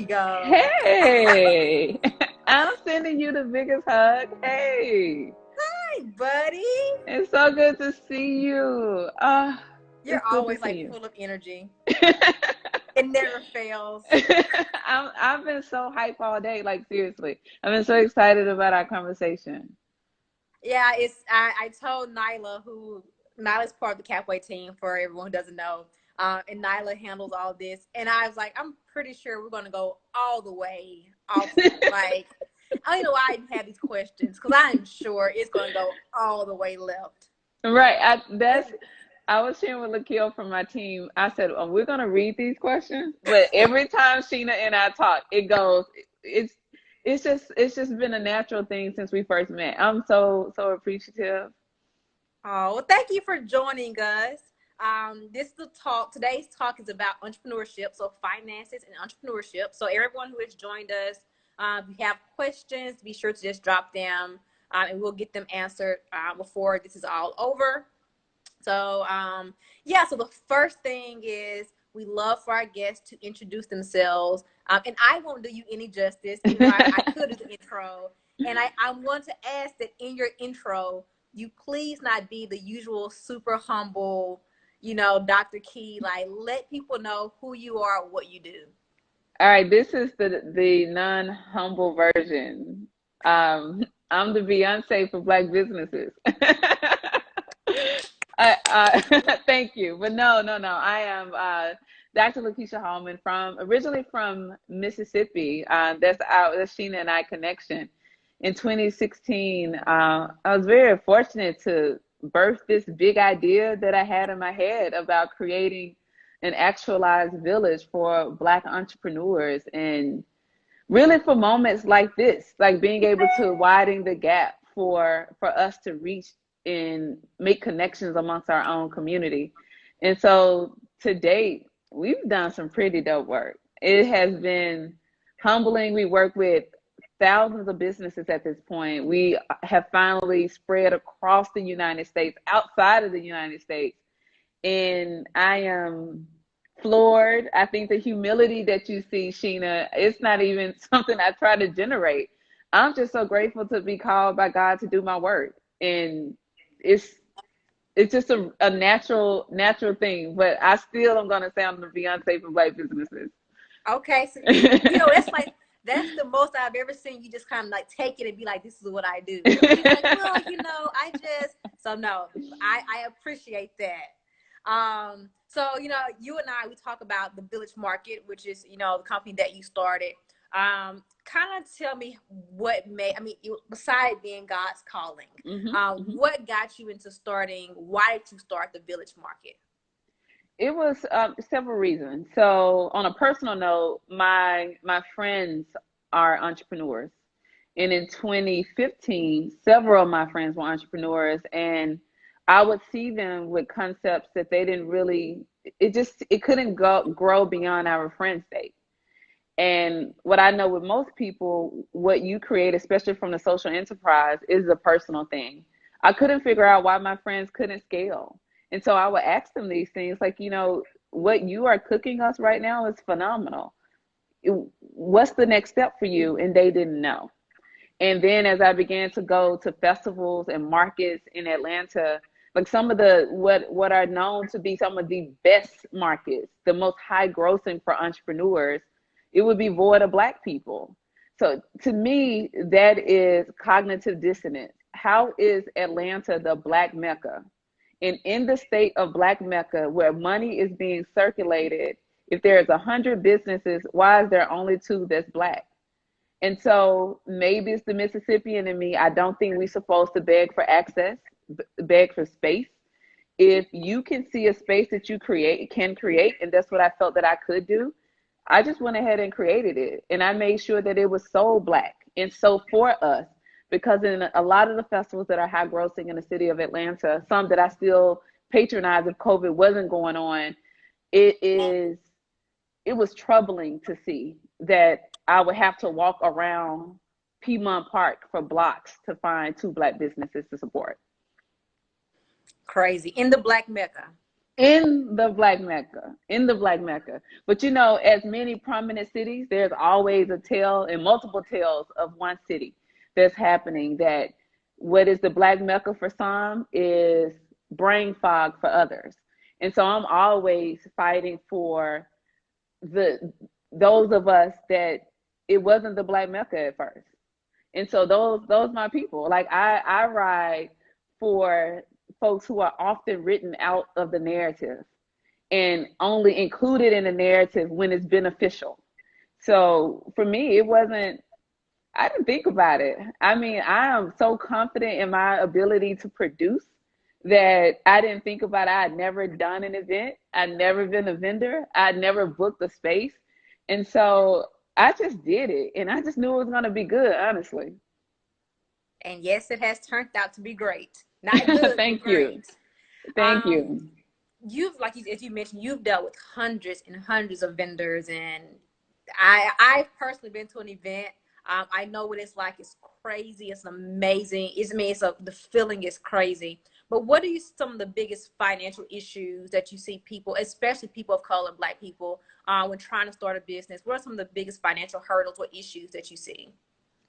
you go. Hey, I'm sending you the biggest hug. Hey, Hi, buddy. it's so good to see you. You're It's good to always see like you. full of energy. It never fails. I've been so hype all day. Like seriously, I've been so excited about our conversation. Yeah, I told Nyla's part of the Capway team for everyone who doesn't know. And Nyla handles all this. And I was like, I'm pretty sure we're gonna go all the way off. Like, I don't know why I even have these questions, because I'm sure it's gonna go all the way left. Right. I was sharing with Lakil from my team. I said, we're gonna read these questions, but every time Sheena and I talk, it goes. It's it's just been a natural thing since we first met. I'm so appreciative. Oh, well, thank you for joining us. This is the talk. Today's talk is about entrepreneurship, so finances and entrepreneurship. So everyone who has joined us, if you have questions, be sure to just drop them, and we'll get them answered before this is all over. So, yeah, so the first thing is we love for our guests to introduce themselves. And I won't do you any justice, even though I could do the intro. And I want to ask that in your intro, you please not be the usual super humble, Dr. Key. Like, let people know who you are, what you do. All right, this is the non-humble version. I'm the Beyonce for Black businesses. Thank you, but no. I am Dr. Lakeysha Hallmon from originally from Mississippi. That's Sheena and I connection. In 2016, I was very fortunate to birth this big idea that I had in my head about creating an actualized village for Black entrepreneurs, and really for moments like this, like being able to widen the gap for us to reach and make connections amongst our own community. And so to date, we've done some pretty dope work. It has been humbling. We work with thousands of businesses at this point. We have finally spread across the United States, outside of the United States, and I am floored. I think the humility that you see, Sheena, it's not even something I try to generate. I'm just so grateful to be called by God to do my work, and it's it's just a natural thing. But I still am gonna sound the Beyonce for Black businesses. Okay, so that's the most I've ever seen you just kind of like take it and be like, this is what I do. You're like, well, I just so no, I appreciate that. So you and I we talk about the Village Market, which is the company that you started. Kind of tell me what made beside being God's calling, Hmm. Hmm. what got you into starting? Why did you start the Village Market? It was several reasons. So, on a personal note, my friends are entrepreneurs, and in 2015, several of my friends were entrepreneurs, and I would see them with concepts that they didn't really. It couldn't grow beyond our friend state. And what I know with most people, what you create, especially from the social enterprise, is a personal thing. I couldn't figure out why my friends couldn't scale. And so I would ask them these things like, what you are cooking us right now is phenomenal. What's the next step for you? And they didn't know. And then as I began to go to festivals and markets in Atlanta, like some of the what are known to be some of the best markets, the most high grossing for entrepreneurs, it would be void of Black people. So to me, that is cognitive dissonance. How is Atlanta the Black Mecca? And in the state of Black Mecca, where money is being circulated, if there's 100 businesses, why is there only two that's Black? And so maybe it's the Mississippian in me. I don't think we're supposed to beg for access, beg for space. If you can see a space that you can create, and that's what I felt that I could do, I just went ahead and created it. And I made sure that it was so Black and so for us. Because in a lot of the festivals that are high grossing in the city of Atlanta, some that I still patronize if COVID wasn't going on, it is it was troubling to see that I would have to walk around Piedmont Park for blocks to find two Black businesses to support. Crazy in the Black Mecca. in the Black Mecca, in the Black Mecca. But you know, as many prominent cities, there's always a tale and multiple tales of one city that's happening that what is the Black Mecca for some is brain fog for others. And so I'm always fighting for the those of us that it wasn't the Black Mecca at first. And so those my people. Like I ride for folks who are often written out of the narrative and only included in the narrative when it's beneficial. So for me, it wasn't, I didn't think about it. I mean, I am so confident in my ability to produce that I didn't think about it. I had never done an event. I'd never been a vendor. I'd never booked a space. And so I just did it. And I just knew it was going to be good, honestly. And yes, it has turned out to be great. Not good, but Thank you. great. Thank you. You've, like as you mentioned, you've dealt with hundreds and hundreds of vendors, and I've personally been to an event. I know what it's like. It's crazy. It's amazing. The feeling is crazy. But what are some of the biggest financial issues that you see people, especially people of color, Black people, when trying to start a business? What are some of the biggest financial hurdles or issues that you see?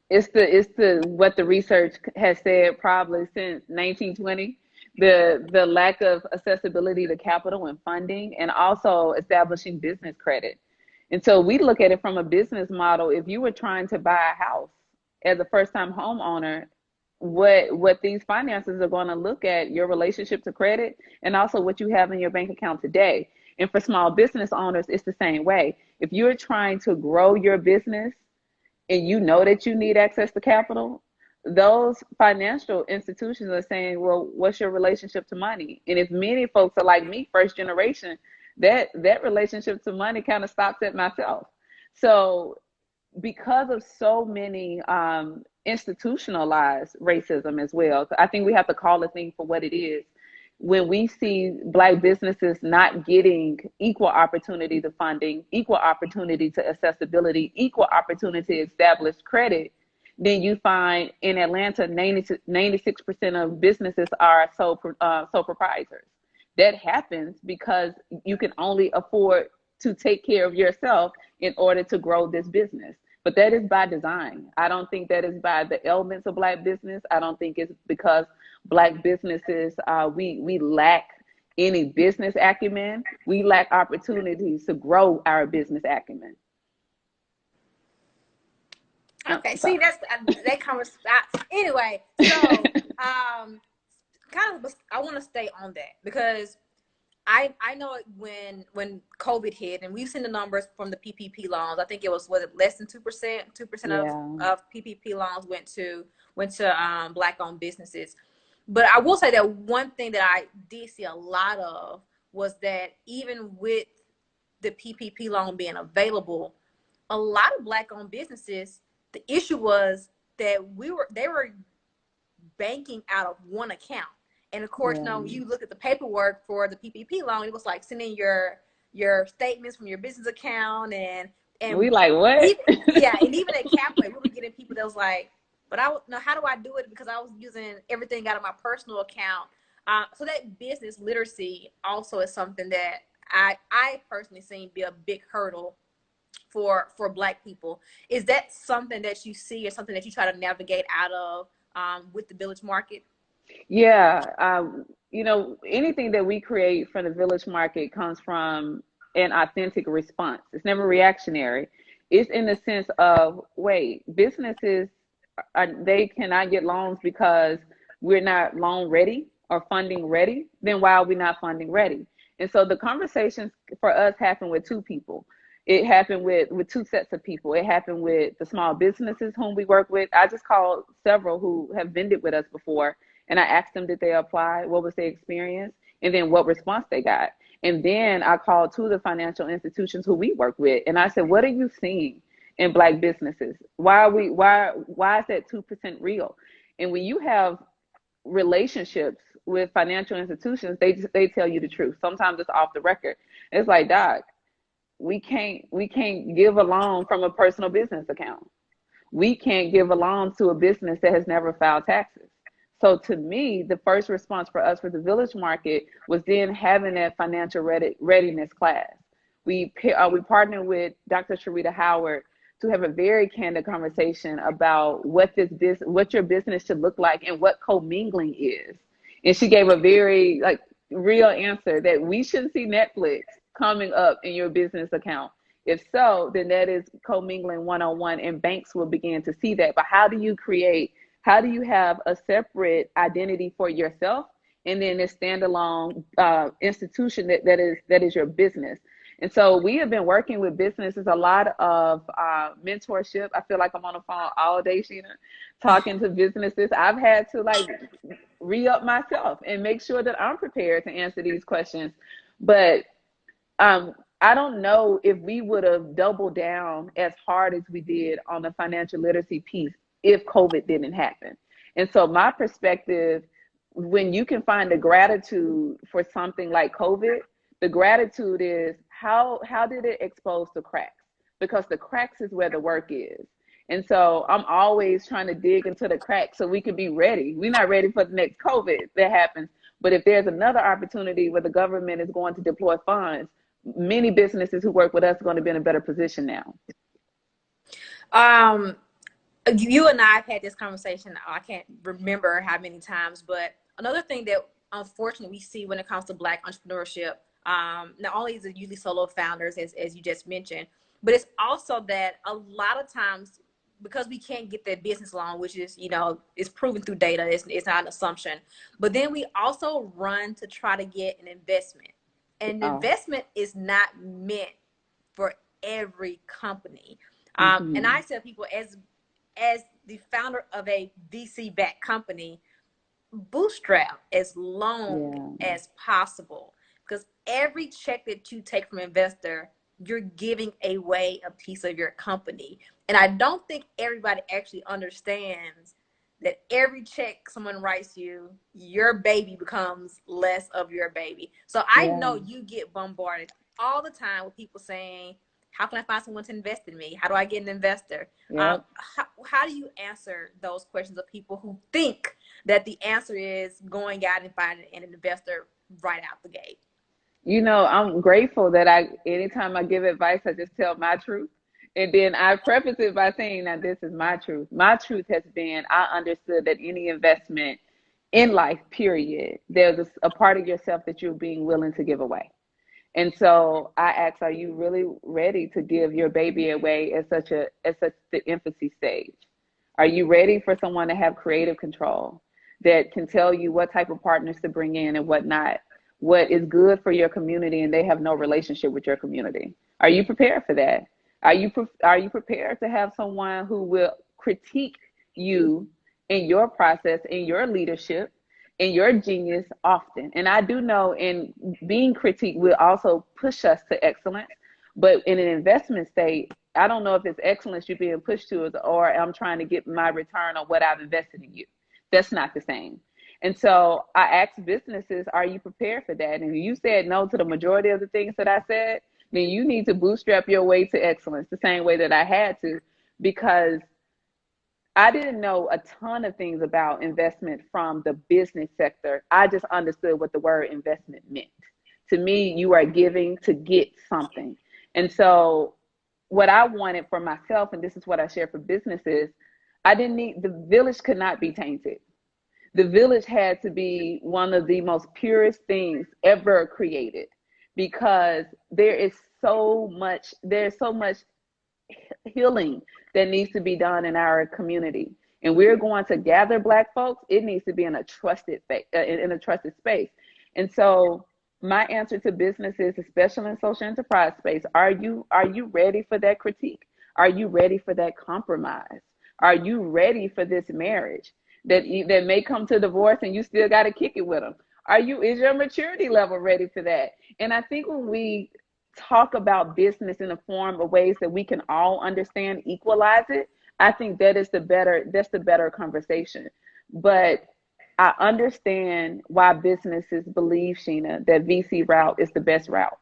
It's the what the research has said probably since 1920, the lack of accessibility to capital and funding, and also establishing business credit. And so we look at it from a business model. If you were trying to buy a house as a first time homeowner, what these finances are going to look at your relationship to credit and also what you have in your bank account today. And for small business owners, it's the same way. If you're trying to grow your business and you know that you need access to capital, those financial institutions are saying, well, what's your relationship to money? And if many folks are like me, first generation, that relationship to money kind of stops at myself. So because of so many institutionalized racism as well, I think we have to call the thing for what it is. When we see Black businesses not getting equal opportunity to funding, equal opportunity to accessibility, equal opportunity to establish credit, then you find in Atlanta, 96% of businesses are sole proprietors. That happens because you can only afford to take care of yourself in order to grow this business. But that is by design. I don't think that is by the elements of Black business. I don't think it's because Black businesses, we lack any business acumen. We lack opportunities to grow our business acumen. Okay, So, see, that conversation. Anyway, so kind of, I want to stay on that because I know when COVID hit, and we've seen the numbers from the PPP loans. I think it was it less than 2%. 2% yeah, of PPP loans went to Black owned businesses. But I will say that one thing that I did see a lot of was that even with the PPP loan being available, a lot of Black owned businesses, the issue was that they were banking out of one account. And of course, yeah. now you look at the paperwork for the PPP loan, it was like sending your statements from your business account and We like what? even, yeah, and even at Capway, we were getting people that was like, but no, how do I do it? Because I was using everything out of my personal account. So that business literacy also is something that I personally seen be a big hurdle for Black people. Is that something that you see or something that you try to navigate out of with the village market? Yeah, anything that we create from the village market comes from an authentic response. It's never reactionary. It's in the sense of, wait, businesses they cannot get loans because we're not loan ready or funding ready. Then why are we not funding ready? And so the conversations for us happen with two people. It happened with two sets of people. It happened with the small businesses whom we work with. I just called several who have vended with us before, and I asked them, did they apply? What was their experience? And then what response they got. And then I called two of the financial institutions who we work with, and I said, what are you seeing in Black businesses? Why is that 2% real? And when you have relationships with financial institutions, they tell you the truth. Sometimes it's off the record. It's like, Doc, we can't give a loan from a personal business account. We can't give a loan to a business that has never filed taxes. So to me, the first response for us for the village market was then having that financial readiness class. We partnered with Dr. Sharita Howard to have a very candid conversation about what your business should look like and what commingling is. And she gave a very like real answer that we shouldn't see Netflix coming up in your business account. If so, then that is commingling 101, and banks will begin to see that. But how do you have a separate identity for yourself and then a standalone institution that is your business? And so we have been working with businesses, a lot of mentorship. I feel like I'm on the phone all day, Sheena, talking to businesses. I've had to like re-up myself and make sure that I'm prepared to answer these questions. But I don't know if we would have doubled down as hard as we did on the financial literacy piece if COVID didn't happen. And so my perspective, when you can find the gratitude for something like COVID, the gratitude is how did it expose the cracks? Because the cracks is where the work is. And so I'm always trying to dig into the cracks so we can be ready. We're not ready for the next COVID that happens. But if there's another opportunity where the government is going to deploy funds, many businesses who work with us are going to be in a better position now. You and I have had this conversation, I can't remember how many times, but another thing that unfortunately we see when it comes to Black entrepreneurship, not only is it usually solo founders, as you just mentioned, but it's also that a lot of times, because we can't get that business loan, which is, it's proven through data, it's not an assumption, but then we also run to try to get an investment. And investment is not meant for every company. And I tell people, as the founder of a VC-backed company, bootstrap as long as possible, because every check that you take from an investor, you're giving away a piece of your company. And I don't think everybody actually understands that every check someone writes you, your baby becomes less of your baby. So I know you get bombarded all the time with people saying, how can I find someone to invest in me? How do I get an investor? How do you answer those questions of people who think that the answer is going out and finding an investor right out the gate? I'm grateful that anytime I give advice, I just tell my truth. And then I preface it by saying that this is my truth. My truth has been, I understood that any investment in life, period, there's a part of yourself that you're being willing to give away. And so I asked, are you really ready to give your baby away at such the infancy stage? Are you ready for someone to have creative control that can tell you what type of partners to bring in and what not? What is good for your community and they have no relationship with your community? Are you prepared for that? Are you prepared to have someone who will critique you in your process, in your leadership, in your genius often? And I do know in being critiqued will also push us to excellence. But in an investment state, I don't know if it's excellence you're being pushed to or I'm trying to get my return on what I've invested in you. That's not the same. And so I asked businesses, are you prepared for that? And if you said no to the majority of the things that I said, then you need to bootstrap your way to excellence the same way that I had to, because I didn't know a ton of things about investment from the business sector. I just understood what the word investment meant. To me, you are giving to get something. And so what I wanted for myself, and this is what I share for businesses, the village could not be tainted. The village had to be one of the most purest things ever created, because there's so much healing that needs to be done in our community. And we're going to gather Black folks. It needs to be in a trusted space. And so my answer to businesses, especially in social enterprise space, are you ready for that critique? Are you ready for that compromise? Are you ready for this marriage that may come to divorce and you still got to kick it with them? Is your maturity level ready for that? And I think when we talk about business in the form of ways that we can all understand, equalize it, I think that's the better conversation. But I understand why businesses believe, Sheena, that VC route is the best route.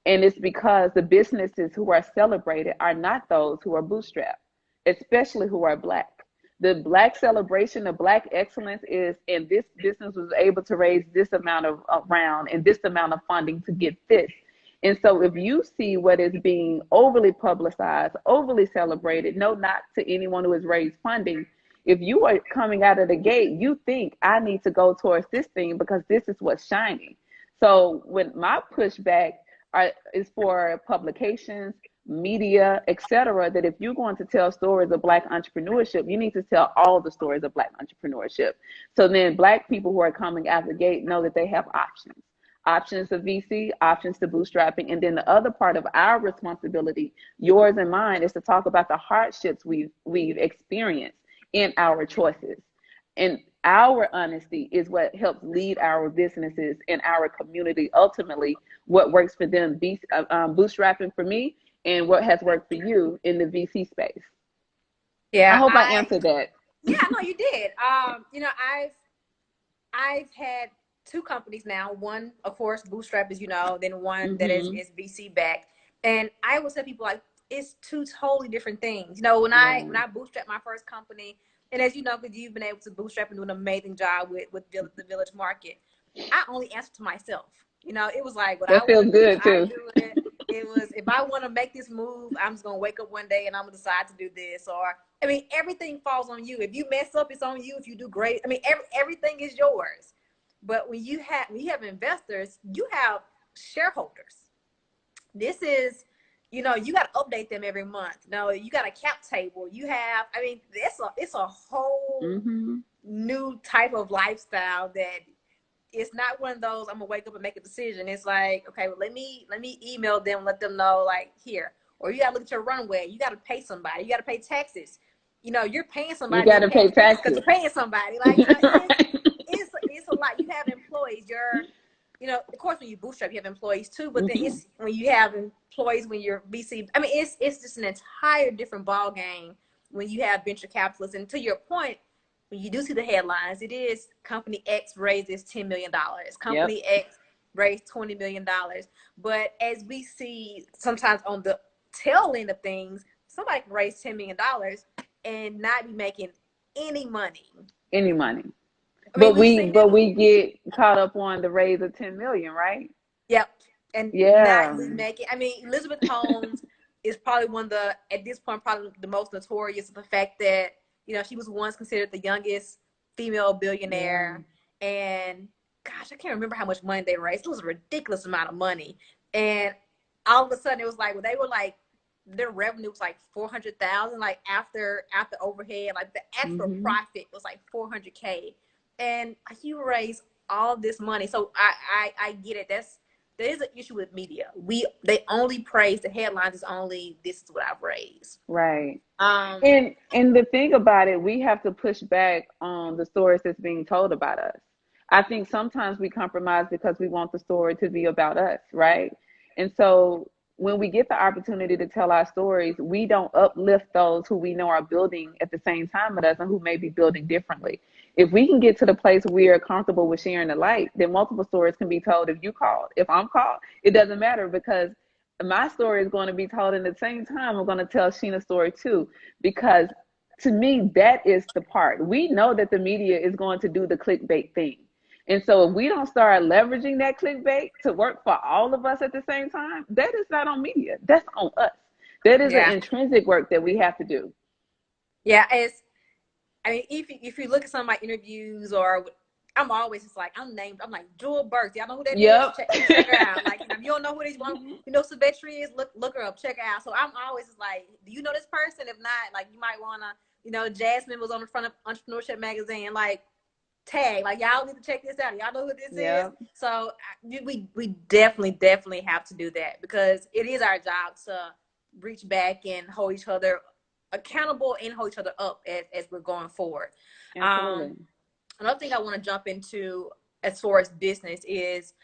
And it's because the businesses who are celebrated are not those who are bootstrapped, especially who are Black. The Black celebration, the Black excellence is, and this business was able to raise this amount of round and this amount of funding to get this. And so if you see what is being overly publicized, overly celebrated, no knock to anyone who has raised funding, if you are coming out of the gate, you think I need to go towards this thing because this is what's shining. So when my pushback is for publications, media, etc., that if you're going to tell stories of Black entrepreneurship, you need to tell all the stories of Black entrepreneurship. So then Black people who are coming out the gate know that they have options to VC, options to bootstrapping. And then the other part of our responsibility, yours and mine, is to talk about the hardships we've experienced in our choices. And our honesty is what helps lead our businesses and our community, ultimately, what works for them, bootstrapping for me, and what has worked for you in the VC space. Yeah, I hope I answered that. Yeah, no, you did. I've had two companies now. One, of course, bootstrap, as you know, then one that is VC backed. And I always tell people, like, it's two totally different things. You know, when I bootstrapped my first company, and as you know, because you've been able to bootstrap and do an amazing job with the Village Market, I only answered to myself. You know, it was like what that I feels want good to do, too. I do it. It was, if I want to make this move, I'm just gonna wake up one day and I'm gonna decide to do this. Or I mean, everything falls on you. If you mess up, it's on you. If you do great, I mean, everything is yours. But when you have investors, you have shareholders. This is, you know, you got to update them every month. No, you got a cap table. You have, I mean, it's a whole new type of lifestyle that it's not one of those I'm gonna wake up and make a decision. It's like, okay, well, let me email them, let them know, like, here. Or you gotta look at your runway. You gotta pay somebody. You gotta pay taxes. You know, you're paying somebody. You gotta pay taxes because you're paying somebody. Like, you know, it's a lot. You have employees. You know, of course, when you bootstrap, you have employees too. But then it's when you have employees when you're VC. I mean, it's just an entire different ball game when you have venture capitalists. And to your point, when you do see the headlines, it is company X raises $10 million. Company X raised $20 million. But as we see sometimes on the tail end of things, somebody can raise $10 million and not be making any money. Any money. I mean, but we get caught up on the raise of 10 million, right? Yep. And not be making, I mean, Elizabeth Holmes is probably one of the, at this point, probably the most notorious of the fact that, you know, she was once considered the youngest female billionaire. And gosh, I can't remember how much money they raised. It was a ridiculous amount of money. And all of a sudden it was like, well, they were like, their revenue was like 400,000, like after overhead, like the actual profit was like 400K. And you raise all this money. So I get it. There is an issue with media. They only praise the headlines. Is only, this is what I've raised. Right. And the thing about it, we have to push back on the stories that's being told about us. I think sometimes we compromise because we want the story to be about us, right? And so when we get the opportunity to tell our stories, we don't uplift those who we know are building at the same time as us and who may be building differently. If we can get to the place where we are comfortable with sharing the light, then multiple stories can be told. If you called, if I'm called, it doesn't matter, because my story is going to be told. And at the same time, I'm going to tell Sheena's story too, because to me, that is the part. We know that the media is going to do the clickbait thing. And so if we don't start leveraging that clickbait to work for all of us at the same time, that is not on media. That's on us. That is an intrinsic work that we have to do. Yeah, I mean, if you look at some of my interviews, or I'm always just like, I'm like Jewel Burks. Y'all know who that is? Check her out. Like, if you don't know who this one, you know, Savetri is, look her up, check her out. So I'm always just like, do you know this person? If not, like, you might wanna, you know, Jasmine was on the front of Entrepreneurship magazine, like, tag, like, y'all need to check this out. Y'all know who this is. So we definitely have to do that, because it is our job to reach back and hold each other accountable and hold each other up as we're going forward. Absolutely. Another thing I want to jump into as far as business is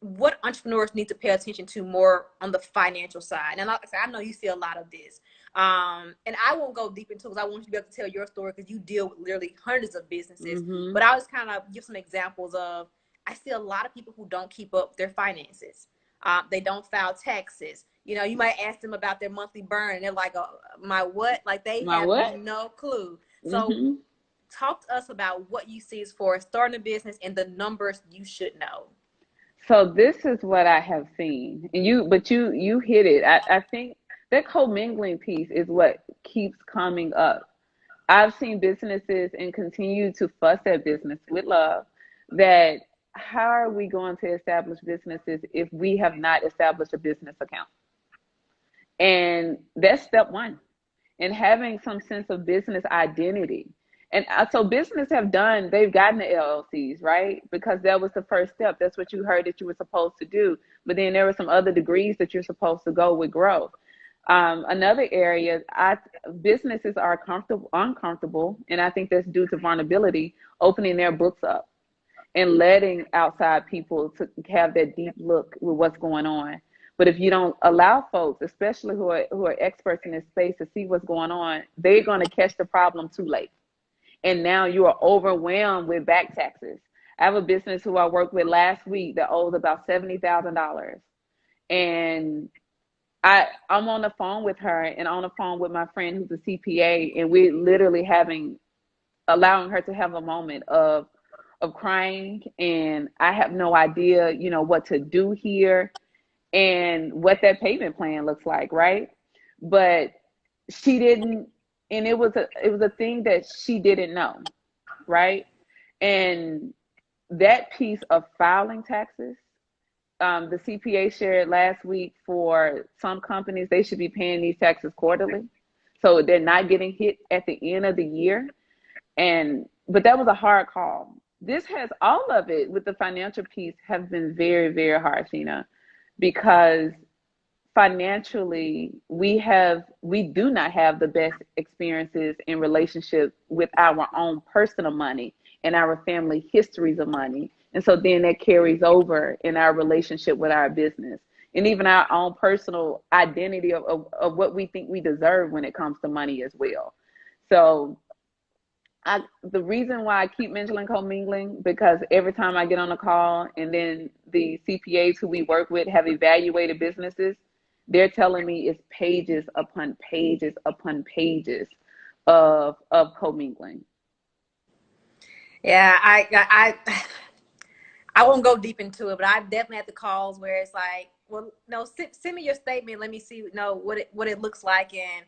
what entrepreneurs need to pay attention to more on the financial side. And like I said, I know you see a lot of this. And I won't go deep into it because I want you to be able to tell your story, because you deal with literally hundreds of businesses. But I'll just kind of give some examples of, I see a lot of people who don't keep up their finances. They don't file taxes. You know, you might ask them about their monthly burn, and they're like, oh, "My what?" Like they My have what? no clue. So, Mm-hmm. talk to us about what you see as far as starting a business and the numbers you should know. So this is what I have seen, and you hit it. I think that commingling piece is what keeps coming up. I've seen businesses and continue to fuss at business with love that how are we going to establish businesses if we have not established a business account? And that's step one. And having some sense of business identity. And so business they've gotten the LLCs, right? Because that was the first step. That's what you heard that you were supposed to do. But then there were some other degrees that you're supposed to go with growth. Another area, businesses are uncomfortable, and I think that's due to vulnerability, opening their books up and letting outside people to have that deep look with what's going on. But if you don't allow folks, especially who are experts in this space, to see what's going on, they're going to catch the problem too late. And now you are overwhelmed with back taxes. I have a business who I worked with last week that owes about $70,000, and I'm on the phone with her and on the phone with my friend who's a CPA, and we're literally allowing her to have a moment of crying, and I have no idea, what to do here and what that payment plan looks like, right? But she didn't, and it was a thing that she didn't know, right? And that piece of filing taxes, the CPA shared last week, for some companies, they should be paying these taxes quarterly. So they're not getting hit at the end of the year. But that was a hard call. This has all of it with the financial piece have been very, very hard, Sheena, because financially we do not have the best experiences in relationship with our own personal money and our family histories of money. And so then that carries over in our relationship with our business and even our own personal identity of what we think we deserve when it comes to money as well. So the reason why I keep mentioning commingling, because every time I get on a call and then the CPAs who we work with have evaluated businesses, they're telling me it's pages upon pages upon pages of commingling. Yeah, I won't go deep into it, but I've definitely had the calls where it's like, well, no, send me your statement. Let me see, what it looks like, and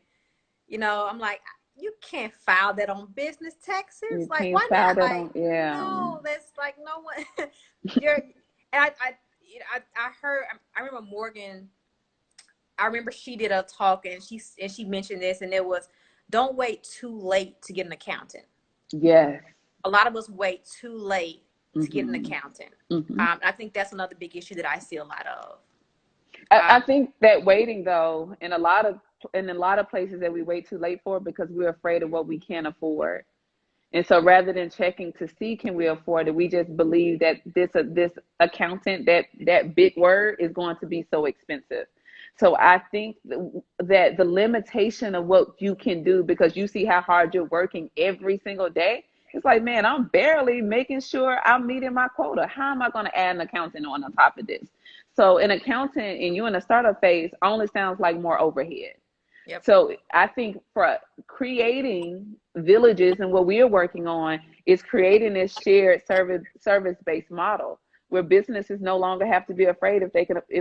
I'm like, you can't file that on business taxes. You Like, can't why file not? that Like, on, yeah. no, that's like no one. you're, and I heard. I remember Morgan. I remember she did a talk and she mentioned this, and it was, don't wait too late to get an accountant. Yes. A lot of us wait too late to get an Mm-hmm. accountant. Mm-hmm. I think that's another big issue that I see a lot of. I think that waiting, though, in a lot of places, that we wait too late for because we're afraid of what we can't afford. And so rather than checking to see can we afford it, we just believe that this accountant, that big word, is going to be so expensive. So I think that the limitation of what you can do, because you see how hard you're working every single day, it's like, man, I'm barely making sure I'm meeting my quota. How am I going to add an accountant on top of this? So an accountant and you in a startup phase only sounds like more overhead. Yep. So I think for creating villages, and what we are working on is creating this shared service based model where businesses no longer have to be afraid if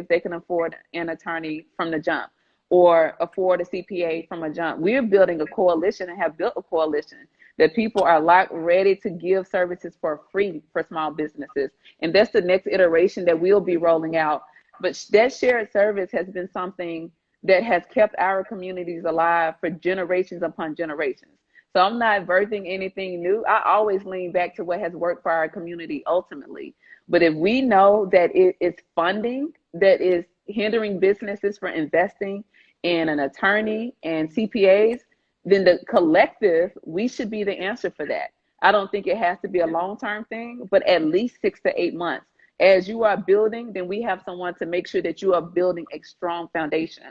they can afford an attorney from the jump or afford a CPA from a jump. We're building a coalition and have built a coalition that people are like ready to give services for free for small businesses. And that's the next iteration that we'll be rolling out. But that shared service has been something that has kept our communities alive for generations upon generations. So I'm not birthing anything new. I always lean back to what has worked for our community ultimately. But if we know that it is funding that is hindering businesses from investing in an attorney and CPAs, then the collective, we should be the answer for that. I don't think it has to be a long-term thing, but at least 6 to 8 months. As you are building, then we have someone to make sure that you are building a strong foundation.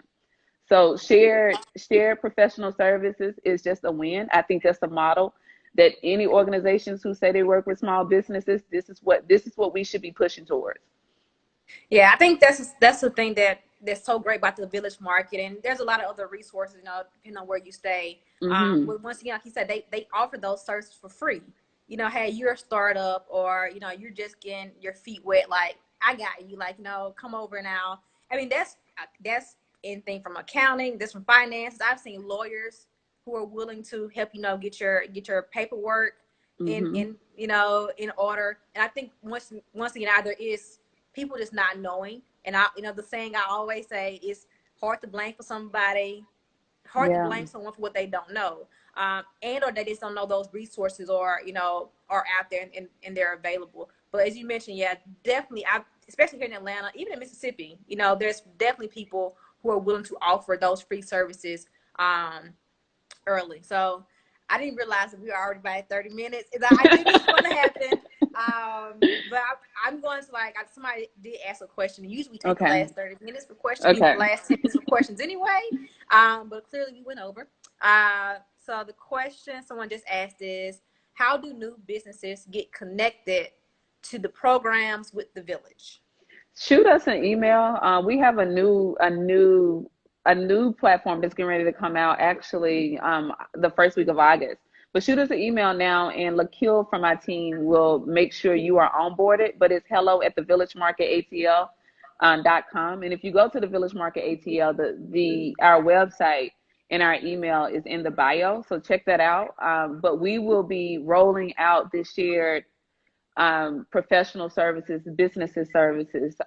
So shared professional services is just a win. I think that's a model that any organizations who say they work with small businesses, this is what we should be pushing towards. Yeah, I think that's the thing that's so great about the village market, and there's a lot of other resources, depending on where you stay. Mm-hmm. But once again, like you said, they offer those services for free. Hey, you're a startup, or you're just getting your feet wet. Like, I got you. Like, come over now. I mean, that's anything from accounting, that's from finance. I've seen lawyers who are willing to help get your paperwork in Mm-hmm. in in order. And I think once again, either is people just not knowing. And the saying I always say is hard to blame for somebody, hard to Yeah. blame someone for what they don't know, and or they just don't know those resources, or are out there, and they're available. But as you mentioned, yeah, definitely, especially here in Atlanta, even in Mississippi, there's definitely people who are willing to offer those free services early. So I didn't realize that we were already by 30 minutes. I knew this was going to happen. But I'm going to somebody did ask a question. Usually we take the Okay. last 30 minutes for questions. We use the Okay. last 10 minutes for questions anyway. But clearly we went over. So the question someone just asked is, how do new businesses get connected to the programs with the village? Shoot us an email. We have a new platform that's getting ready to come out actually the first week of August. But shoot us an email now, and Lakil from my team will make sure you are onboarded. But it's hello at the Village Market ATL .com. And if you go to the Village Market ATL, the our website and our email is in the bio. So check that out. But we will be rolling out this shared professional services, businesses services,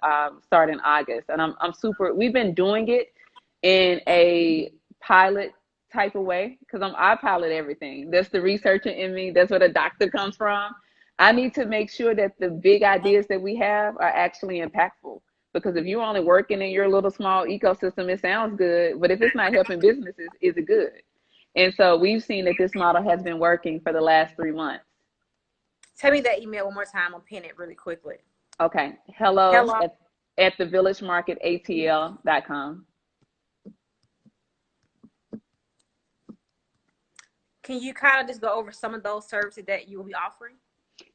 starting August. And I'm super, we've been doing it in a pilot type of way because I pilot everything. That's the researcher in me. That's where the doctor comes from. I need to make sure that the big ideas that we have are actually impactful. Because if you're only working in your little small ecosystem, it sounds good. But if it's not helping businesses, is it good? And so we've seen that this model has been working for the last 3 months. Tell me that email one more time. I'll pin it really quickly. Okay. Hello Hello. at the villagemarketatl.com. Can you kind of just go over some of those services that you will be offering?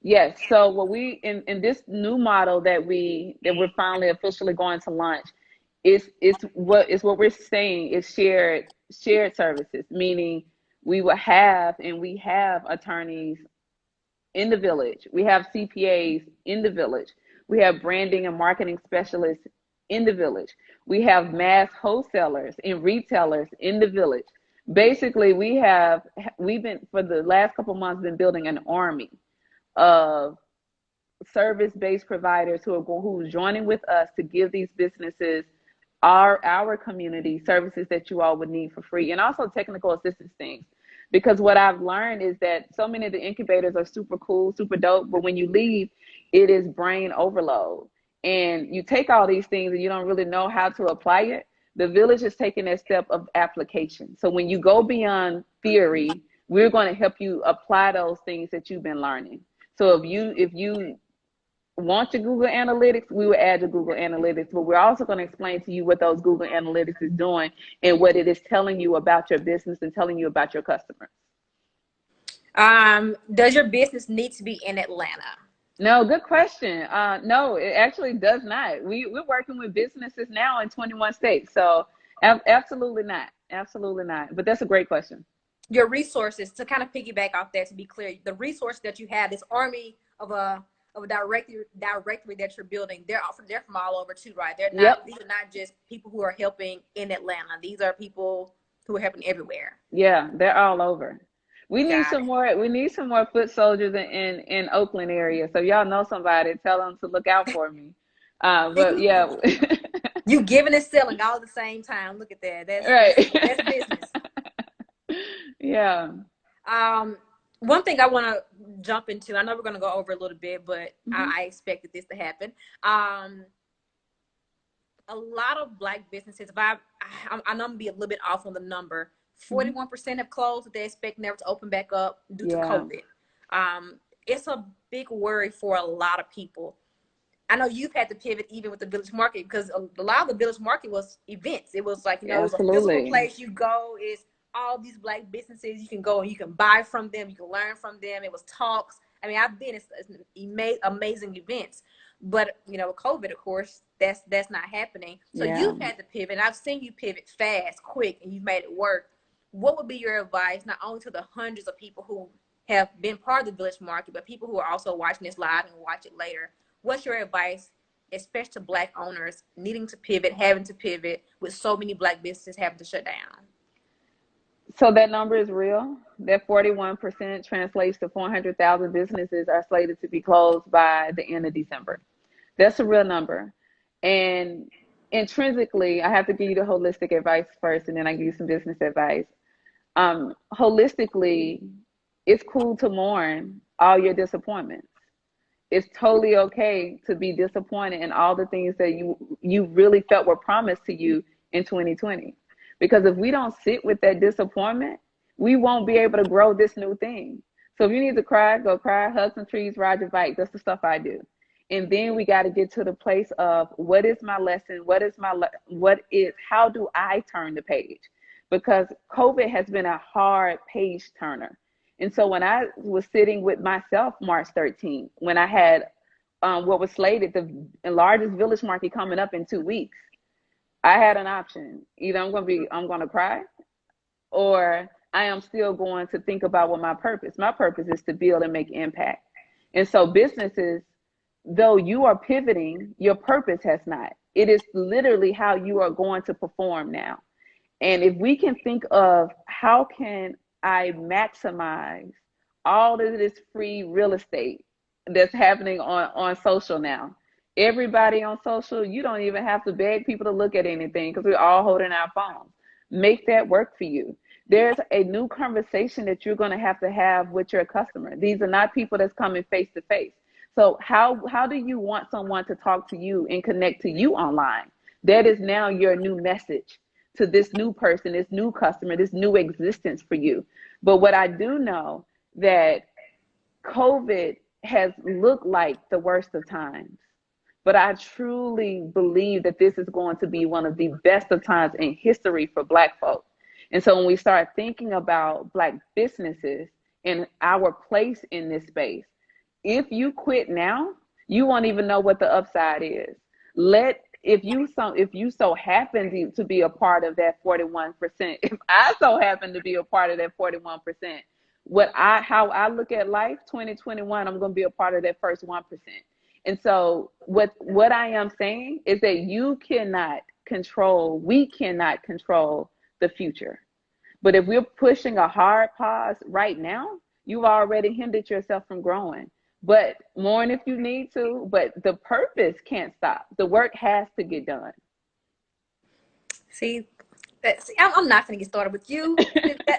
Yes. So what we in this new model that we're finally officially going to launch is what we're saying is shared services, meaning we have attorneys in the village. We have CPAs in the village. We have branding and marketing specialists in the village. We have mass wholesalers and retailers in the village. Basically, we've been for the last couple of months been building an army of service-based providers who are joining with us to give these businesses our community services that you all would need for free, and also technical assistance things. Because what I've learned is that so many of the incubators are super cool, super dope, but when you leave, it is brain overload. And you take all these things and you don't really know how to apply it. The village is taking that step of application. So when you go beyond theory, we're going to help you apply those things that you've been learning. So if you want your Google Analytics, we will add your Google Analytics, but we're also going to explain to you what those Google Analytics is doing and what it is telling you about your business and telling you about your customers. Does your business need to be in Atlanta? No, good question. No, it actually does not. We're working with businesses now in 21 states. So absolutely not. Absolutely not. But that's a great question. Your resources, to kind of piggyback off that, to be clear, the resource that you have, this army of a directory that you're building, they're from all over too, right? Yep. These are not just people who are helping in Atlanta. These are people who are helping everywhere. Yeah, they're all over. Got it. We need some more foot soldiers in Oakland area. So y'all know somebody, tell them to look out for me. But yeah. You giving and selling all at the same time. Look at that. That's Right. business. Yeah. Um, One thing I want to jump into, I know we're going to go over a little bit, but Hmm. I expected this to happen. A lot of Black businesses, I know I'm going to be a little bit off on the number, Hmm. 41% have closed that they expect never to open back up due to Yeah. COVID. It's a big worry for a lot of people. I know you've had to pivot even with the village market, because a lot of the village market was events. It was like, it was a physical Absolutely. place you go. It's all these Black businesses. You can go and you can buy from them. You can learn from them. It was talks. I mean, I've been, it's amazing events, but you know, with COVID, of course, that's not happening. So Yeah. you've had to pivot. And I've seen you pivot fast, quick, and you've made it work. What would be your advice, not only to the hundreds of people who have been part of the village market, but people who are also watching this live and watch it later? What's your advice, especially to Black owners needing to pivot, having to pivot, with so many Black businesses having to shut down? So that number is real. That 41% translates to 400,000 businesses are slated to be closed by the end of December. That's a real number. And intrinsically, I have to give you the holistic advice first, and then I give you some business advice. Holistically, it's cool to mourn all your disappointments. It's totally okay to be disappointed in all the things that you really felt were promised to you in 2020. Because if we don't sit with that disappointment, we won't be able to grow this new thing. So if you need to cry, go cry, hug some trees, ride your bike. That's the stuff I do. And then we got to get to the place of what is my lesson? How do I turn the page? Because COVID has been a hard page turner. And so when I was sitting with myself March 13th, when I had what was slated, the largest village market coming up in 2 weeks, I had an option. Either I'm going to cry, or I am still going to think about what my purpose is to build and make impact. And so businesses, though you are pivoting, your purpose has not. It is literally how you are going to perform now. And if we can think of how can I maximize all of this free real estate that's happening on social now. Everybody on social, you don't even have to beg people to look at anything because we're all holding our phones. Make that work for you. There's a new conversation that you're going to have with your customer. These are not people that's coming face to face. So how do you want someone to talk to you and connect to you online? That is now your new message to this new person, this new customer, this new existence for you. But what I do know that COVID has looked like the worst of times, but I truly believe that this is going to be one of the best of times in history for Black folk. And so when we start thinking about Black businesses and our place in this space, if you quit now, you won't even know what the upside is. If you so happen to be a part of that 41%, if I so happen to be a part of that 41%, how I look at life, 2021, I'm going to be a part of that first 1%. And so what I am saying is that we cannot control the future. But if we're pushing a hard pause right now, you've already hindered yourself from growing. But mourn if you need to, but the purpose can't stop. The work has to get done. See, I'm not gonna get started with you.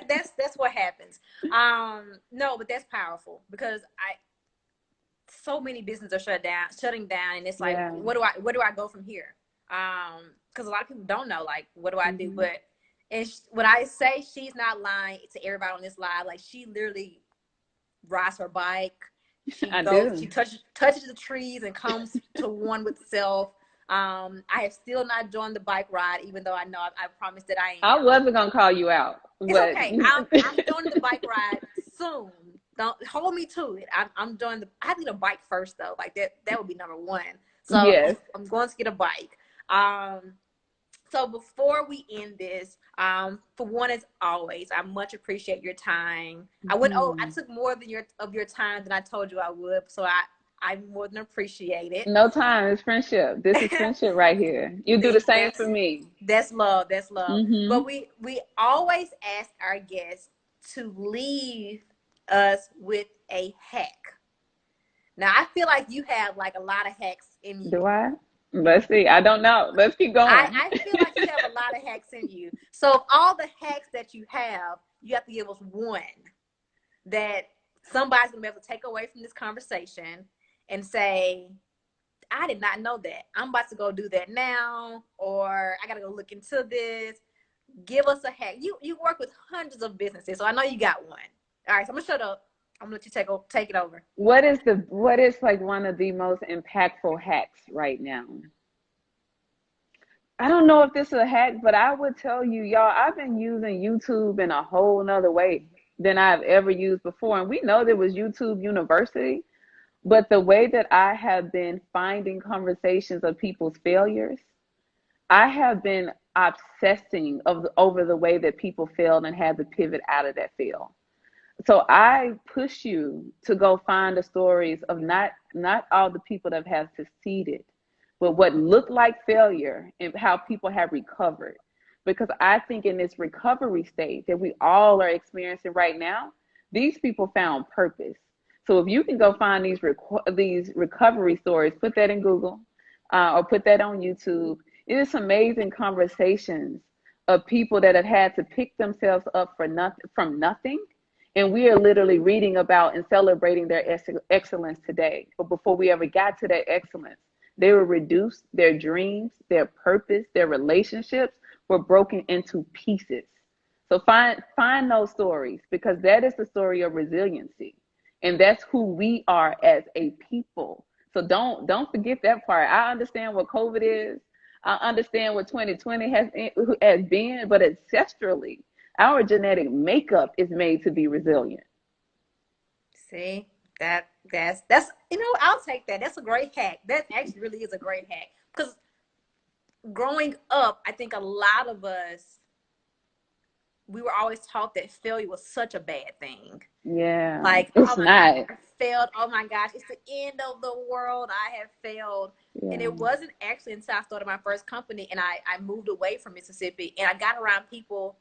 That's what happens. No, but that's powerful because so many businesses are shutting down, and it's like, Yeah. where do I go from here? Because a lot of people don't know, like, what do I do? But when I say she's not lying to everybody on this live, like, she literally rides her bike. She touches the trees and comes to one with self. I have still not joined the bike ride, even though I know I promised that I am. I wasn't gonna call you out. It's okay. I'm joining the bike ride soon. Don't hold me to it. I'm joining I have to get a bike first though. Like that would be number one. So yes. I'm going to get a bike. So before we end this, for one, as always, I much appreciate your time. I took more of your time than I told you I would, so I more than appreciate it. No time, it's friendship. This is friendship right here. You do the same for me. That's love. That's love. But we always ask our guests to leave us with a hack. Now I feel like you have like a lot of hacks in you. Do I? Let's see. I don't know. Let's keep going. I feel like you have a lot of hacks in you. So of all the hacks that you have to give us one that somebody's gonna be able to take away from this conversation and say, I did not know that. I'm about to go do that now, or I gotta go look into this. Give us a hack. You work with hundreds of businesses, so I know you got one. All right, so I'm gonna shut up. I'm gonna let you take it over. What is like one of the most impactful hacks right now? I don't know if this is a hack, but I would tell you, y'all, I've been using YouTube in a whole nother way. than I've ever used before. And we know there was YouTube University, but the way that I have been finding conversations of people's failures, I have been obsessing over the way that people failed and had to pivot out of that fail. So I push you to go find the stories of not all the people that have succeeded, but what looked like failure and how people have recovered. Because I think in this recovery state that we all are experiencing right now, these people found purpose. So if you can go find these recovery stories, put that in Google, or put that on YouTube. It is amazing conversations of people that have had to pick themselves up from nothing, and we are literally reading about and celebrating their excellence today. But before we ever got to that excellence, they were reduced, their dreams, their purpose, their relationships were broken into pieces. So find those stories, because that is the story of resiliency. And that's who we are as a people. So don't forget that part. I understand what COVID is. I understand what 2020 has been, but ancestrally, our genetic makeup is made to be resilient. See, that's I'll take that. That's a great hack. That actually really is a great hack. Because growing up, I think a lot of us, we were always taught that failure was such a bad thing. Yeah, like, it's oh my not. gosh, I failed. Oh my gosh, it's the end of the world. I have failed. And Yeah. it wasn't actually until I started my first company and I moved away from Mississippi and I got around people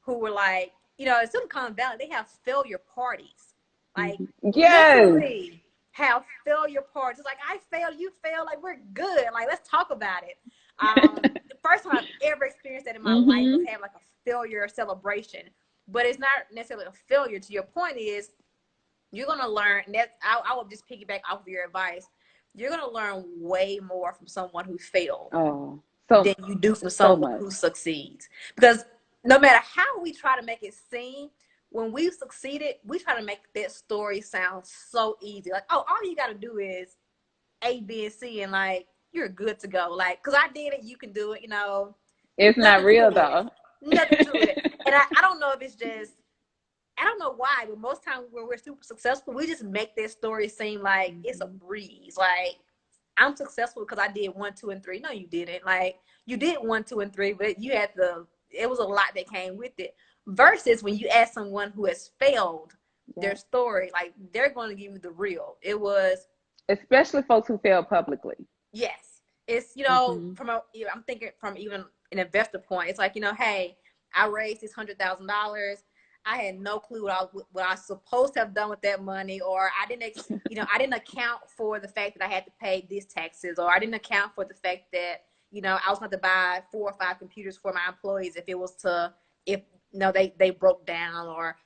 who were like, in Silicon Valley, they have failure parties. Like, Yes. literally have failure parties. It's like, I failed, you failed, like, we're good. Like, let's talk about it. The first time I've ever experienced that in my life was having like a failure celebration. But it's not necessarily a failure. To your point is, you're going to learn, and I will just piggyback off of your advice. You're going to learn way more from someone who failed than you do from someone who succeeds. Because no matter how we try to make it seem, when we've succeeded, we try to make that story sound so easy. Like, oh, all you got to do is A, B, and C, and like, you're good to go. Like, because I did it, you can do it, It's not real though. Nothing to it. And I don't know if it's just, I don't know why, but most times when we're super successful, we just make that story seem like it's a breeze. Like, I'm successful because I did 1, 2, and 3. No, you didn't. Like, you did 1, 2, and 3, but it was a lot that came with it. Versus when you ask someone who has failed their story, like, they're going to give you the real. It was, especially folks who fail publicly. Yes. It's, I'm thinking from even an investor point, it's like, hey, I raised this $100,000. I had no clue what I was supposed to have done with that money, or I didn't account for the fact that I had to pay these taxes, or I didn't account for the fact that, I was going to buy 4 or 5 computers for my employees if they broke down, or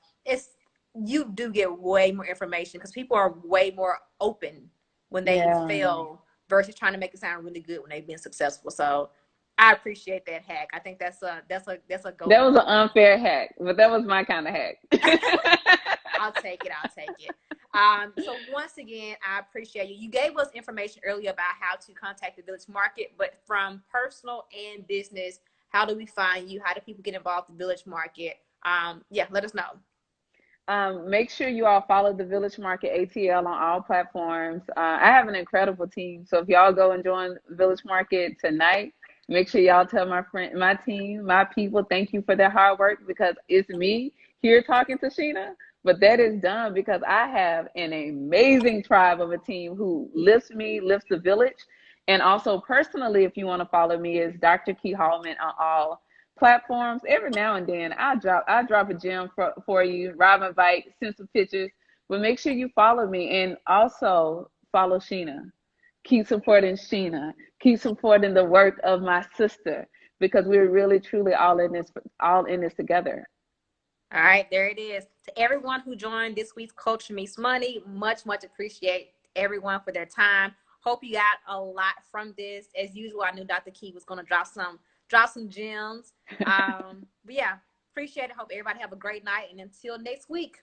you do get way more information because people are way more open when they fail versus trying to make it sound really good when they've been successful. So I appreciate that hack. I think that's a go. That was an unfair hack, but that was my kind of hack. I'll take it. So once again, I appreciate you. You gave us information earlier about how to contact the Village Market, but from personal and business, how do we find you? How do people get involved in the Village Market? Let us know. Make sure you all follow the Village Market ATL on all platforms. I have an incredible team. So if y'all go and join Village Market tonight, make sure y'all tell my team, my people, thank you for their hard work, because it's me here talking to Sheena, but that is done because I have an amazing tribe of a team who lifts me, lifts the village. And also personally, if you want to follow me, is Dr. Hallmon on all platforms. Every now and then I drop a gem for you, Robin Bite, send some pictures, but make sure you follow me, and also follow Sheena. Keep supporting Sheena. Keep supporting the work of my sister, because we're really truly all in this together. All right, there it is. To everyone who joined this week's Culture Meets Money, much, much appreciate everyone for their time. Hope you got a lot from this. As usual, I knew Dr. Key was going to drop some gems. But yeah, appreciate it. Hope everybody have a great night. And until next week.